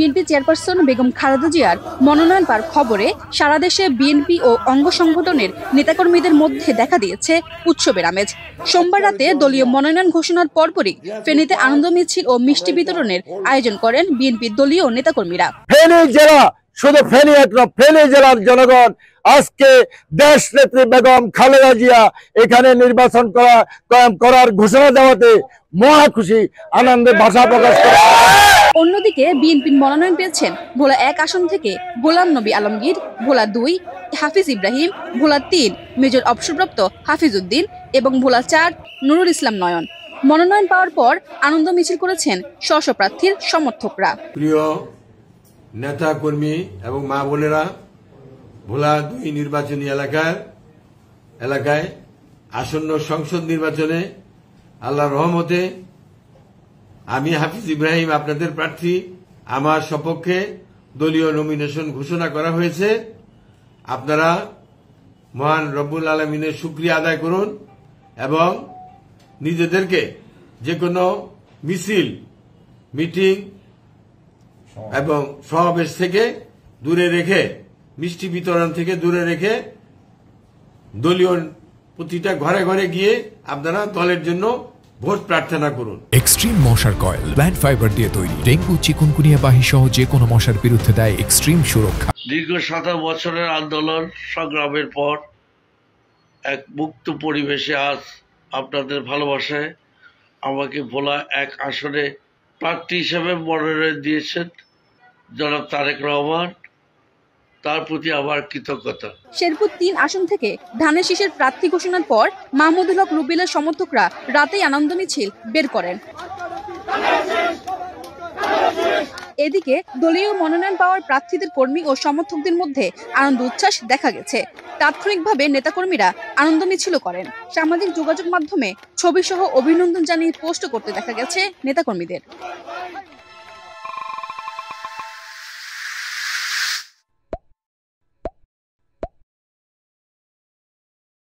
BNP chairperson Begum Khaleda জিয়ার মনোনয়ন পাওয়ার খবরে সারা দেশে বিএনপি ও অঙ্গ সংগঠনের নেতাকর্মীদের মধ্যে দেখা দিয়েছে উৎসবের আমেজ। সোমবার রাতে দলীয় মনোনয়ন ঘোষণার পরপরই ফেনীতে আনন্দ মিছিল ও মিষ্টি বিতরণের আয়োজন করেন বিএনপির দলীয় নেতাকর্মীরা। শুধু ফেনী ফেনী জেলার জনগণ আজকে দেশ নেত্রী বেগম খালেদা জিয়া এখানে নির্বাচন করার ঘোষণা দেওয়াতে মহা খুশি, আনন্দে ভাষা প্রকাশ করে। অন্যদিকে বিএনপির মনোনয়ন পেয়েছেন ভোলা 1 আসন থেকে গোলাম নবী আলমগীর, ভোলা 2 হাফিজ ইব্রাহিম, ভোলা 3 মেজর অবসরপ্রাপ্ত হাফিজ উদ্দিন এবং ভোলা 4 নুরুল ইসলাম নয়ন। মনোনয়ন পাওয়ার পর আনন্দ মিছিল করেছেন স্ব প্রার্থীর সমর্থকরা। প্রিয় নেতা কর্মী এবং মা বোনেরা, ভোলা 2 নির্বাচনী এলাকায় আসন্ন সংসদ নির্বাচনে আল্লাহর রহমতে আমি হাফিজ ইব্রাহিম আপনাদের প্রার্থী। আমার সপক্ষে দলীয় নমিনেশন ঘোষণা করা হয়েছে। আপনারা মহান রব্বুল আলামিনের শুকরিয়া আদায় করুন এবং নিজেদেরকে যে কোনো মিছিল, মিটিং এবং সমাবেশ থেকে দূরে রেখে, মিষ্টি বিতরণ থেকে দূরে রেখে দলীয় প্রতিটা ঘরে ঘরে গিয়ে আপনারা দলের জন্য ভোট প্রার্থনা করুন। এক্সট্রিম মশার কয়েল প্ল্যান্ট ফাইবার দিয়ে তৈরি, ডেঙ্গু, চিকুনগুনিয়া বাহি সহ যে কোনো মশার বিরুদ্ধে দেয় এক্সট্রিম সুরক্ষা। দীর্ঘ 17 বছরের আন্দোলন সংগ্রামের পর এক মুক্ত পরিবেশে আজ আপনাদের ভালোবাসায় আমাকে ভোলা 1 আসনে প্রার্থী হিসেবে মনোনয়ন দিয়েছেন জনাব তারেক রহমান, তার প্রতি আমার কৃতজ্ঞতা। শেরপুর 3 আসন থেকে ধানের শীষের প্রার্থী ঘোষণার পর মাহমুদুল হক রুবেলের সমর্থকরা রাতেই আনন্দ মিছিল বের করেন। এদিকে দলীয় মনোনয়ন পাওয়ার প্রার্থীদের কর্মী ও সমর্থকদের মধ্যে আনন্দ উচ্ছ্বাস দেখা গেছে। তাৎক্ষণিকভাবে নেতাকর্মীরা আনন্দ মিছিল করেন। সামাজিক যোগাযোগ মাধ্যমে ছবি সহ অভিনন্দন জানিয়ে পোস্ট করতে দেখা গেছে নেতাকর্মীদের।